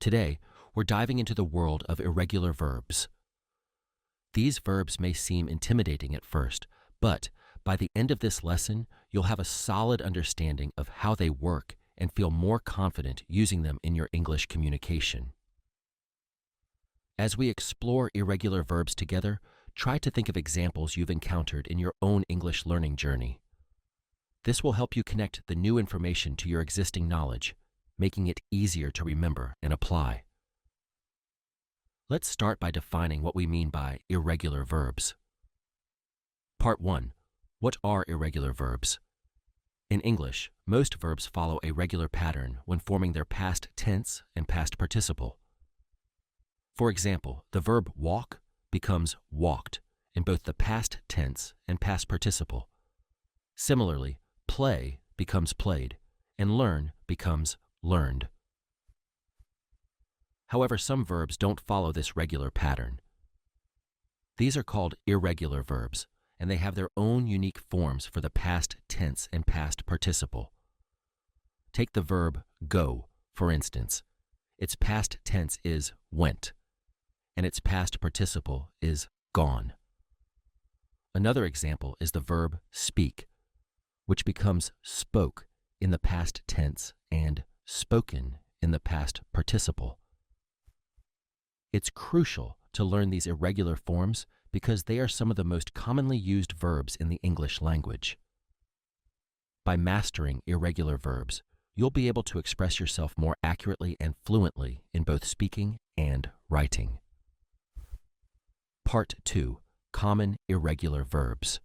Today, we're diving into the world of irregular verbs. These verbs may seem intimidating at first, but by the end of this lesson, you'll have a solid understanding of how they work and feel more confident using them in your English communication. As we explore irregular verbs together, try to think of examples you've encountered in your own English learning journey. This will help you connect the new information to your existing knowledge, making it easier to remember and apply. Let's start by defining what we mean by irregular verbs. Part 1. What are irregular verbs? In English, most verbs follow a regular pattern when forming their past tense and past participle. For example, the verb walk becomes walked in both the past tense and past participle. Similarly, play becomes played, and learn becomes learned. However, some verbs don't follow this regular pattern. These are called irregular verbs, and they have their own unique forms for the past tense and past participle. Take the verb go, for instance. Its past tense is went, and its past participle is gone. Another example is the verb speak, which becomes spoke in the past tense and spoken in the past participle. It's crucial to learn these irregular forms because they are some of the most commonly used verbs in the English language. By mastering irregular verbs, you'll be able to express yourself more accurately and fluently in both speaking and writing. Part 2. Common irregular verbs.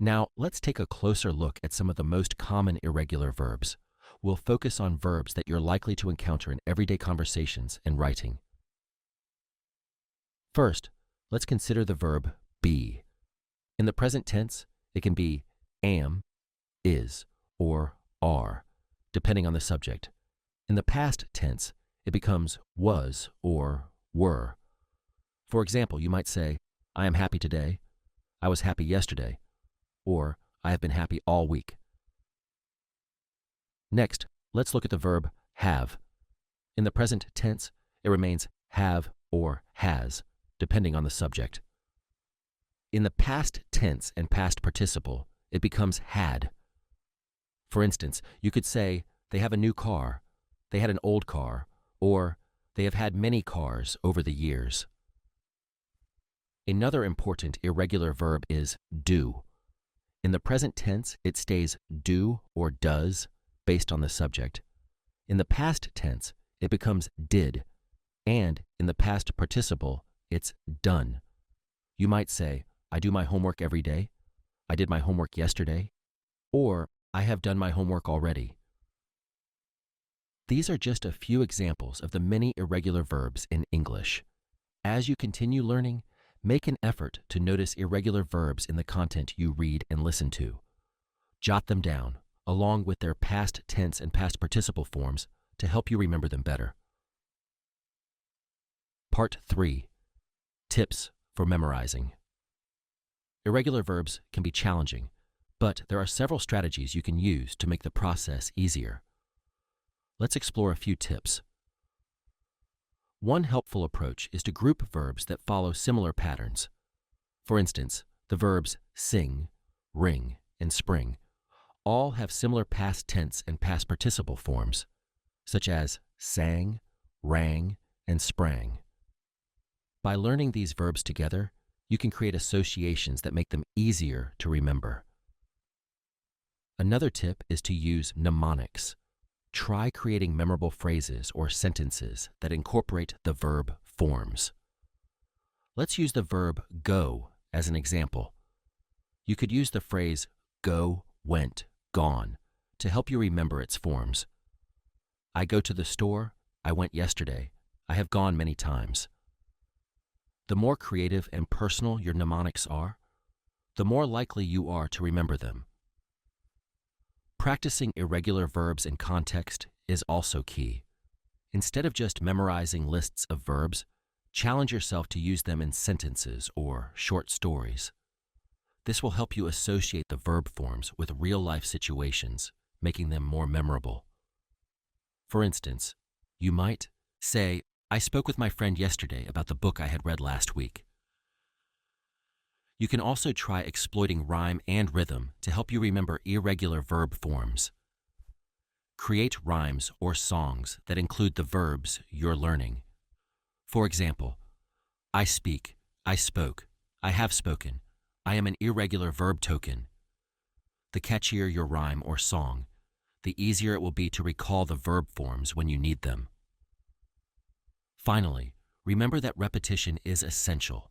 Now, let's take a closer look at some of the most common irregular verbs. We'll focus on verbs that you're likely to encounter in everyday conversations and writing. First, let's consider the verb be. In the present tense, it can be am, is, or are, depending on the subject. In the past tense, it becomes was or were. For example, you might say, I am happy today, I was happy yesterday, or I have been happy all week. Next, let's look at the verb have. In the present tense, it remains have or has, depending on the subject. In the past tense and past participle, it becomes had. For instance, you could say, they have a new car, they had an old car, or they have had many cars over the years. Another important irregular verb is do. In the present tense, it stays do or does based on the subject. In the past tense, it becomes did, and in the past participle, it's done. You might say, I do my homework every day, I did my homework yesterday, or I have done my homework already. These are just a few examples of the many irregular verbs in English. As you continue learning, make an effort to notice irregular verbs in the content you read and listen to. Jot them down, along with their past tense and past participle forms, to help you remember them better. Part 3. Tips for memorizing. Irregular verbs can be challenging, but there are several strategies you can use to make the process easier. Let's explore a few tips. One helpful approach is to group verbs that follow similar patterns. For instance, the verbs sing, ring, and spring all have similar past tense and past participle forms, such as sang, rang, and sprang. By learning these verbs together, you can create associations that make them easier to remember. Another tip is to use mnemonics. Try creating memorable phrases or sentences that incorporate the verb forms. Let's use the verb go as an example. You could use the phrase go, went, gone to help you remember its forms. I go to the store, I went yesterday, I have gone many times. The more creative and personal your mnemonics are, the more likely you are to remember them. Practicing irregular verbs in context is also key. Instead of just memorizing lists of verbs, challenge yourself to use them in sentences or short stories. This will help you associate the verb forms with real-life situations, making them more memorable. For instance, you might Say, I spoke with my friend yesterday about the book I had read last week. You can also try exploiting rhyme and rhythm to help you remember irregular verb forms. Create rhymes or songs that include the verbs you're learning. For example, I speak, I spoke, I have spoken, I am an irregular verb token. The catchier your rhyme or song, the easier it will be to recall the verb forms when you need them. Finally, remember that repetition is essential.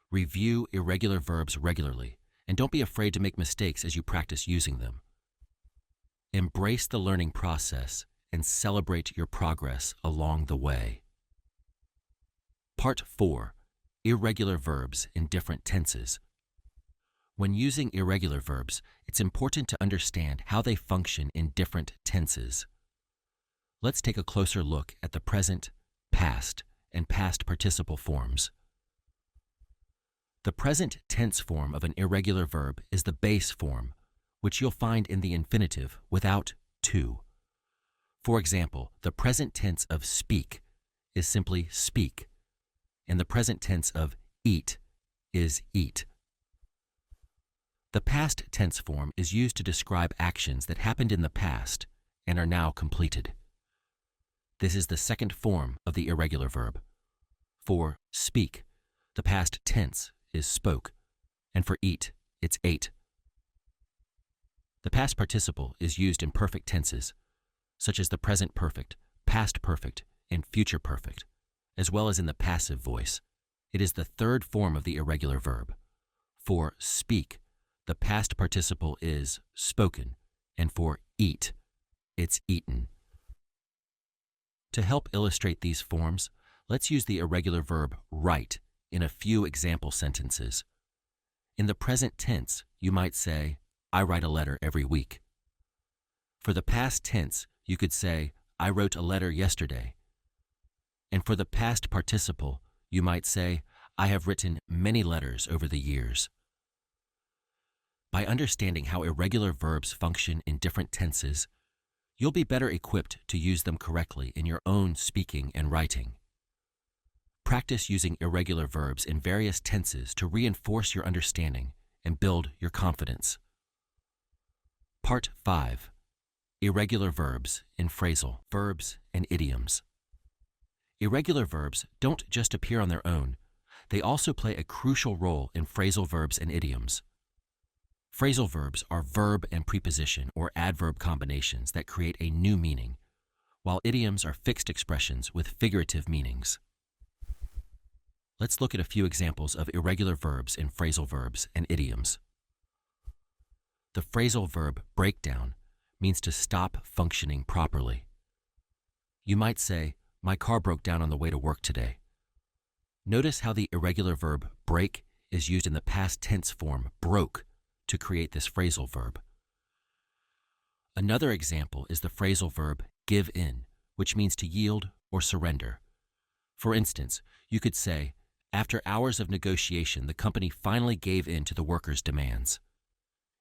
Review irregular verbs regularly, and don't be afraid to make mistakes as you practice using them. Embrace the learning process and celebrate your progress along the way. Part 4. Irregular verbs in different tenses. When using irregular verbs, it's important to understand how they function in different tenses. Let's take a closer look at the present, past, and past participle forms. The present tense form of an irregular verb is the base form, which you'll find in the infinitive without to. For example, the present tense of speak is simply speak, and the present tense of eat is eat. The past tense form is used to describe actions that happened in the past and are now completed. This is the second form of the irregular verb. For speak, the past tense is spoke, and for eat, it's ate. The past participle is used in perfect tenses, such as the present perfect, past perfect, and future perfect, as well as in the passive voice. It is the third form of the irregular verb. For speak, the past participle is spoken, and for eat, it's eaten. To help illustrate these forms, let's use the irregular verb write in a few example sentences. In the present tense, you might say, I write a letter every week. For the past tense, you could say, I wrote a letter yesterday. And for the past participle, you might say, I have written many letters over the years. By understanding how irregular verbs function in different tenses, you'll be better equipped to use them correctly in your own speaking and writing. Practice using irregular verbs in various tenses to reinforce your understanding and build your confidence. Part 5. Irregular verbs in phrasal, verbs, and idioms. Irregular verbs don't just appear on their own, they also play a crucial role in phrasal verbs and idioms. Phrasal verbs are verb and preposition or adverb combinations that create a new meaning, while idioms are fixed expressions with figurative meanings. Let's look at a few examples of irregular verbs in phrasal verbs and idioms. The phrasal verb breakdown means to stop functioning properly. You might say, my car broke down on the way to work today. Notice how the irregular verb break is used in the past tense form broke to create this phrasal verb. Another example is the phrasal verb give in, which means to yield or surrender. For instance, you could say, after hours of negotiation, the company finally gave in to the workers' demands.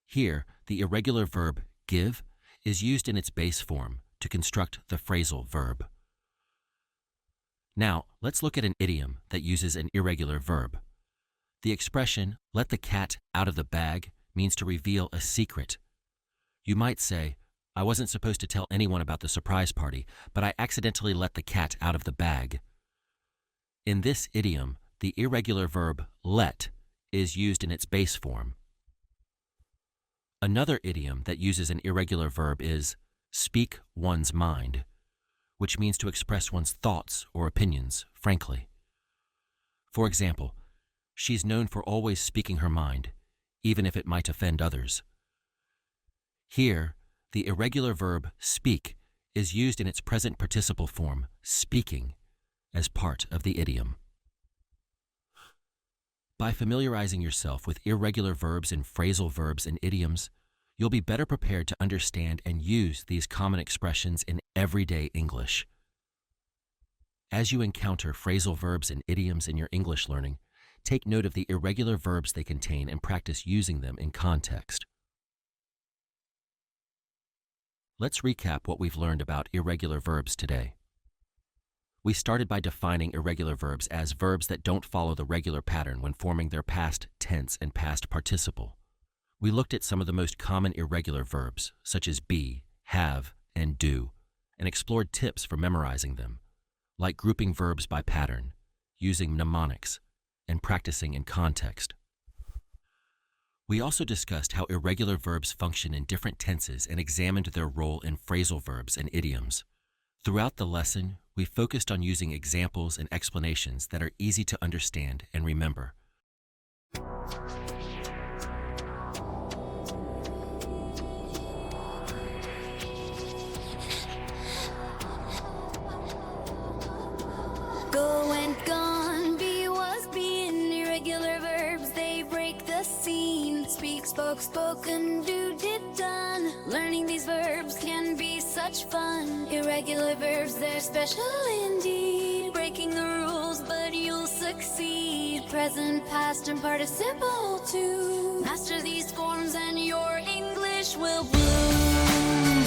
Here, the irregular verb give is used in its base form to construct the phrasal verb. Now, let's look at an idiom that uses an irregular verb. The expression, let the cat out of the bag, means to reveal a secret. You might say, I wasn't supposed to tell anyone about the surprise party, but I accidentally let the cat out of the bag. In this idiom, the irregular verb let is used in its base form. Another idiom that uses an irregular verb is speak one's mind, which means to express one's thoughts or opinions frankly. For example, she's known for always speaking her mind, even if it might offend others. Here, the irregular verb speak is used in its present participle form, speaking, as part of the idiom. By familiarizing yourself with irregular verbs and phrasal verbs and idioms, you'll be better prepared to understand and use these common expressions in everyday English. As you encounter phrasal verbs and idioms in your English learning, take note of the irregular verbs they contain and practice using them in context. Let's recap what we've learned about irregular verbs today. We started by defining irregular verbs as verbs that don't follow the regular pattern when forming their past tense and past participle. We looked at some of the most common irregular verbs, such as be, have, and do, and explored tips for memorizing them, like grouping verbs by pattern, using mnemonics, and practicing in context. We also discussed how irregular verbs function in different tenses and examined their role in phrasal verbs and idioms. Throughout the lesson, we focused on using examples and explanations that are easy to understand and remember. Go and gone, be was being. Irregular verbs, they break the scene. Speak, spoke, spoken, do, did, done. Learning these verbs can be such fun. Irregular verbs, they're special indeed. Breaking the rules, but you'll succeed. Present, past, and participle too. Master these forms and your English will bloom.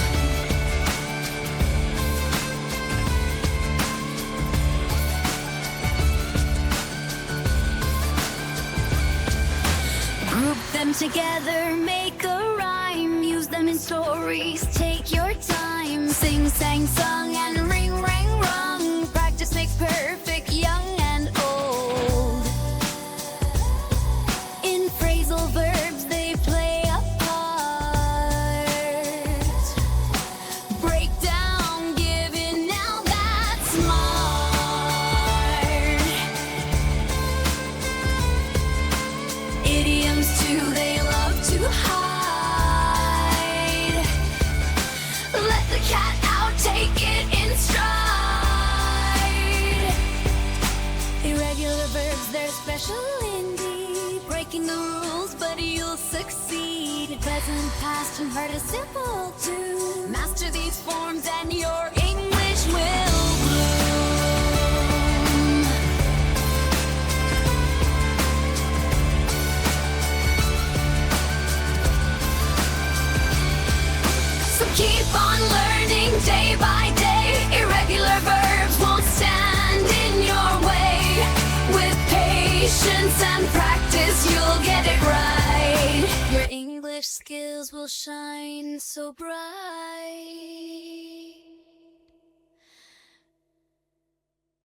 Group them together, make a rhyme. Use them in stories, take your time. Sing, sang, sung, and ring, rang, rung. Practice makes perfect, young and old. In phrasal verbs, they play a part. Break down, give in, now that's smart. Idioms too, they love to hide. Let the cat out, take it in stride. Irregular verbs, they're special indeed. Breaking the rules, but you'll succeed. Present, past, and participle too. Master these forms and your English will bloom. So keep on learning day by day. Irregular verbs won't stand in your way. With patience and practice, you'll get it right. Your English skills will shine so bright.